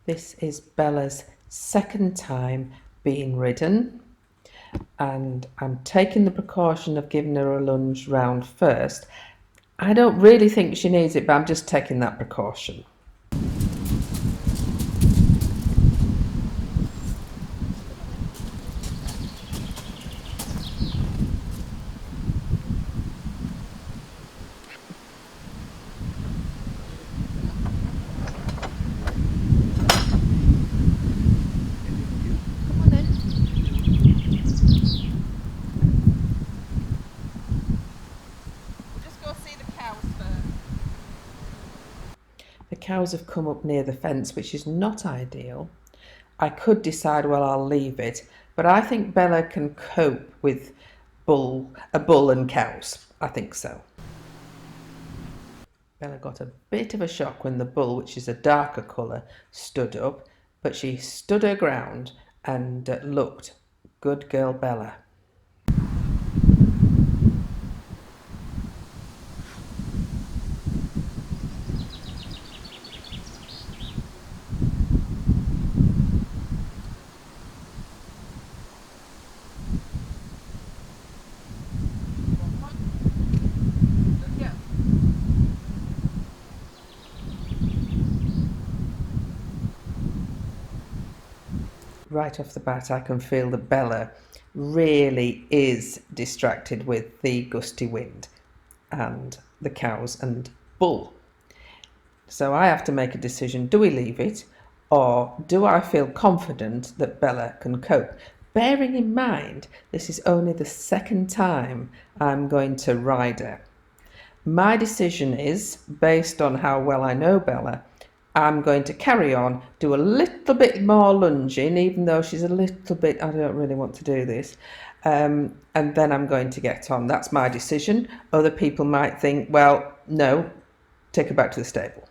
This is Bella's second time being ridden, and I'm taking the precaution of giving her a lunge round first. I don't really think she needs it, but I'm just taking that precaution. The cows have come up near the fence, which is not ideal. I could decide, well, I'll leave it, but I think Bella can cope with a bull and cows. I think so. Bella got a bit of a shock when the bull, which is a darker colour, stood up, but she stood her ground and looked. Good girl, Bella. Right off the bat, I can feel that Bella really is distracted with the gusty wind and the cows and bull. So I have to make a decision. Do we leave it, or do I feel confident that Bella can cope? Bearing in mind, this is only the second time I'm going to ride her. My decision is, based on how well I know Bella, I'm going to carry on, do a little bit more lunging, even though she's a little bit, I don't really want to do this, and then I'm going to get on. That's my decision. Other people might think, well, no, take her back to the stable.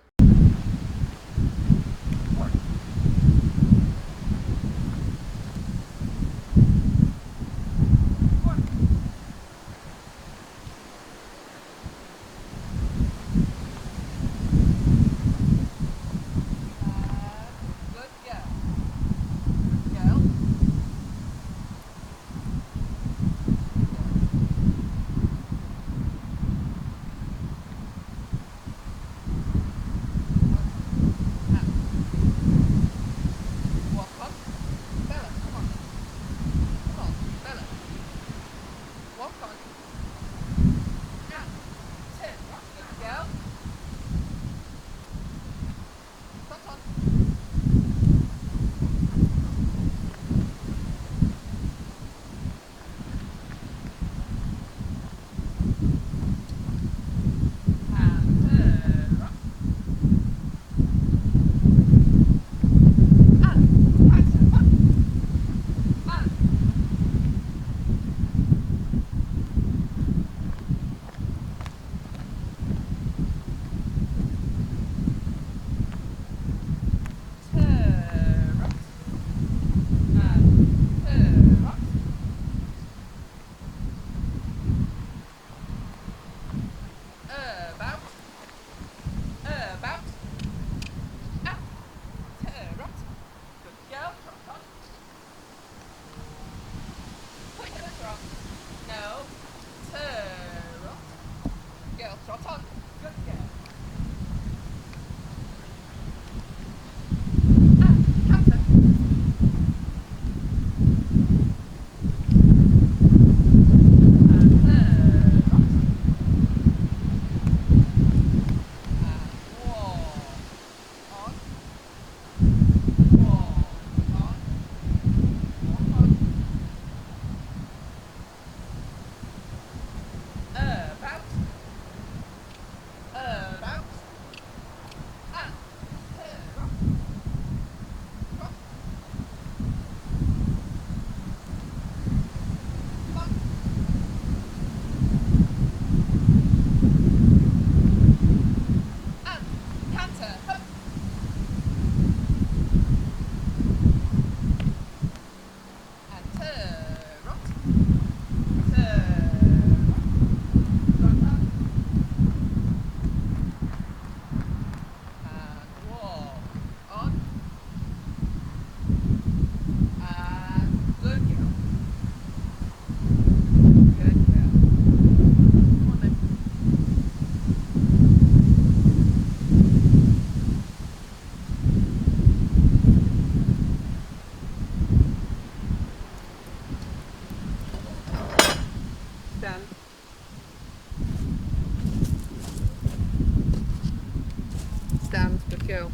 stand, good girl.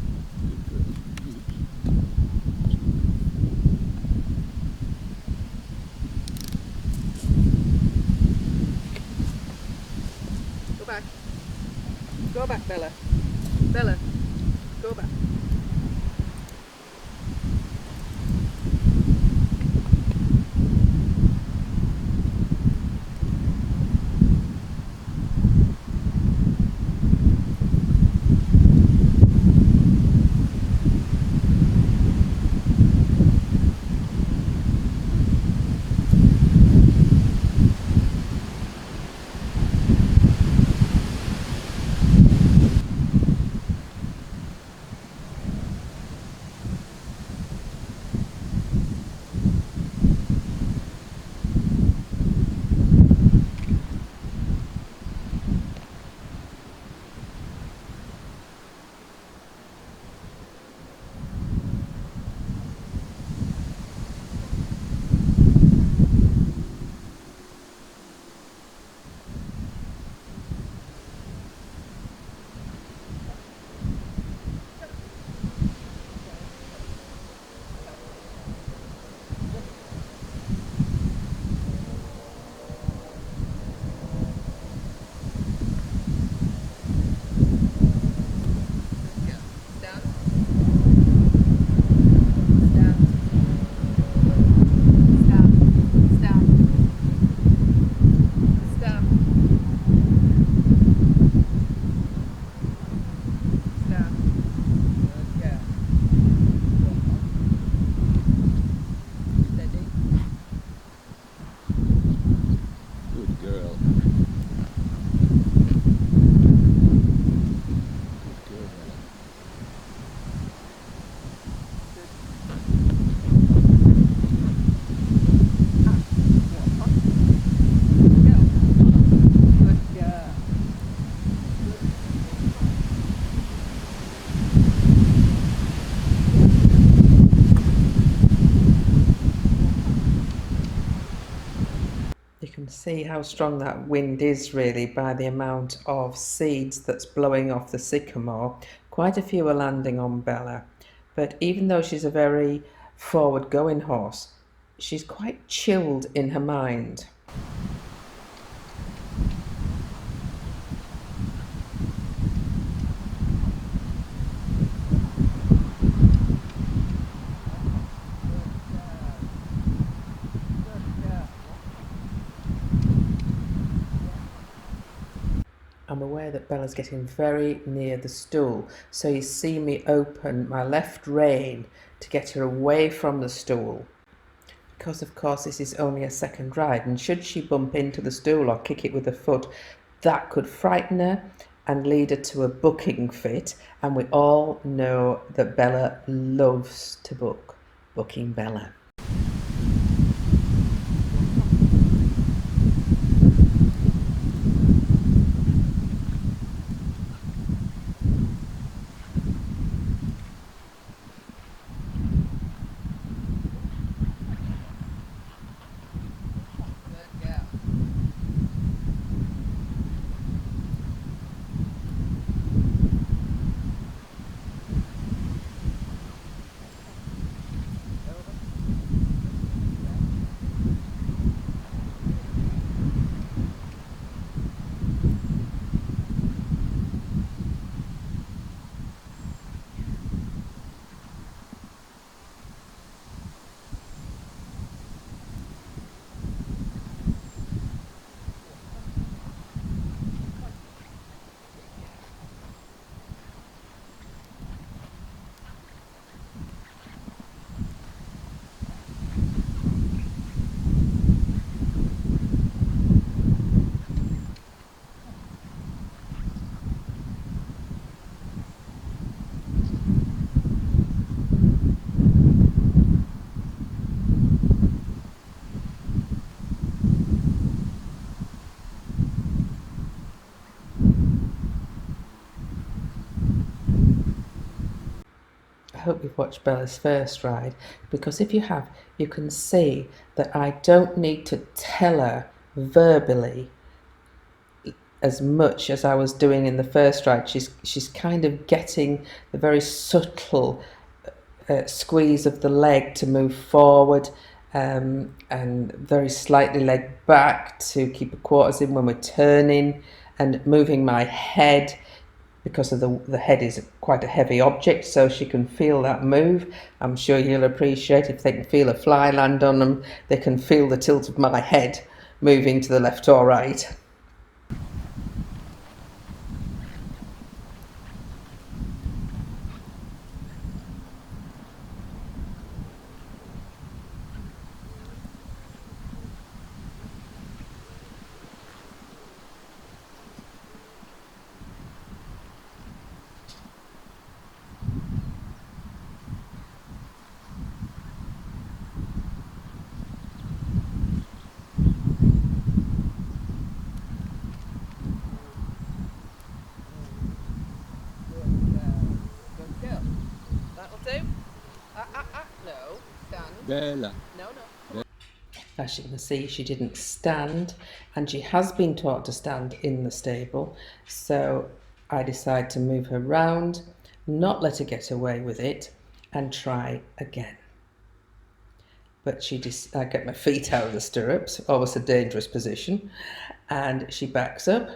Go back. Go back, Bella. Bella, go back. Good girl. Good girl, Bella. Good girl. You can see how strong that wind is really by the amount of seeds that's blowing off the sycamore. Quite a few are landing on Bella, but even though she's a very forward going horse, she's quite chilled in her mind. I'm aware that Bella's getting very near the stool, so you see me open my left rein to get her away from the stool. Because of course this is only a second ride, and should she bump into the stool or kick it with her foot, that could frighten her and lead her to a booking fit, and we all know that Bella loves to book. Booking Bella. I hope you've watched Bella's first ride, because if you have, you can see that I don't need to tell her verbally as much as I was doing in the first ride. She's kind of getting the very subtle squeeze of the leg to move forward, and very slightly leg back to keep her quarters in when we're turning, and moving my head because of the head is quite a heavy object, so she can feel that move. I'm sure you'll appreciate if they can feel a fly land on them, they can feel the tilt of my head moving to the left or right. No, stand. Bella. No. As you can see, she didn't stand, and she has been taught to stand in the stable, so I decided to move her round, not let her get away with it, and try again. But I get my feet out of the stirrups, always a dangerous position, and she backs up.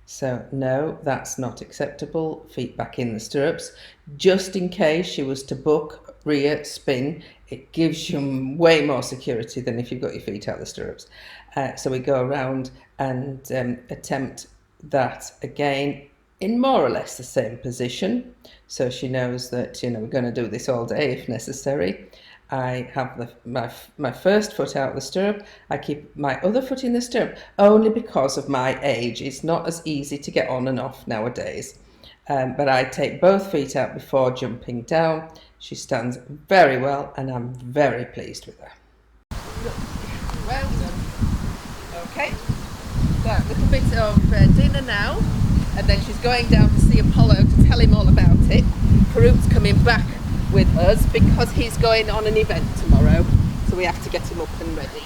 So no, that's not acceptable. Feet back in the stirrups, just in case she was to buck, rear, spin. It gives you way more security than if you've got your feet out of the stirrups. So we go around and attempt that again in more or less the same position. So she knows that, you know, we're going to do this all day if necessary. I have my first foot out of the stirrup. I keep my other foot in the stirrup only because of my age. It's not as easy to get on and off nowadays. But I take both feet out before jumping down. She stands very well, and I'm very pleased with her. Well done. Okay, so a little bit of dinner now, and then she's going down to see Apollo to tell him all about it. Karut's coming back with us because he's going on an event tomorrow, so we have to get him up and ready.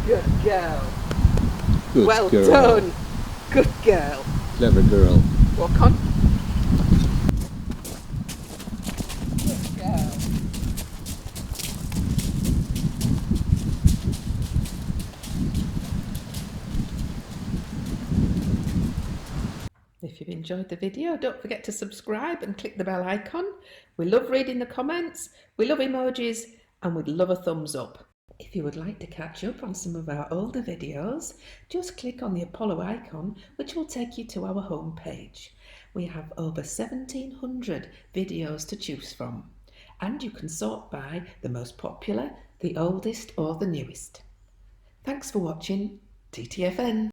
Good girl. Good well girl. done. Good girl. Clever girl. Walk on. Good girl. If you've enjoyed the video, don't forget to subscribe and click the bell icon. We love reading the comments, we love emojis, and we'd love a thumbs up. If you would like to catch up on some of our older videos, just click on the Apollo icon, which will take you to our home page. We have over 1,700 videos to choose from, and you can sort by the most popular, the oldest, or the newest. Thanks for watching TTFN.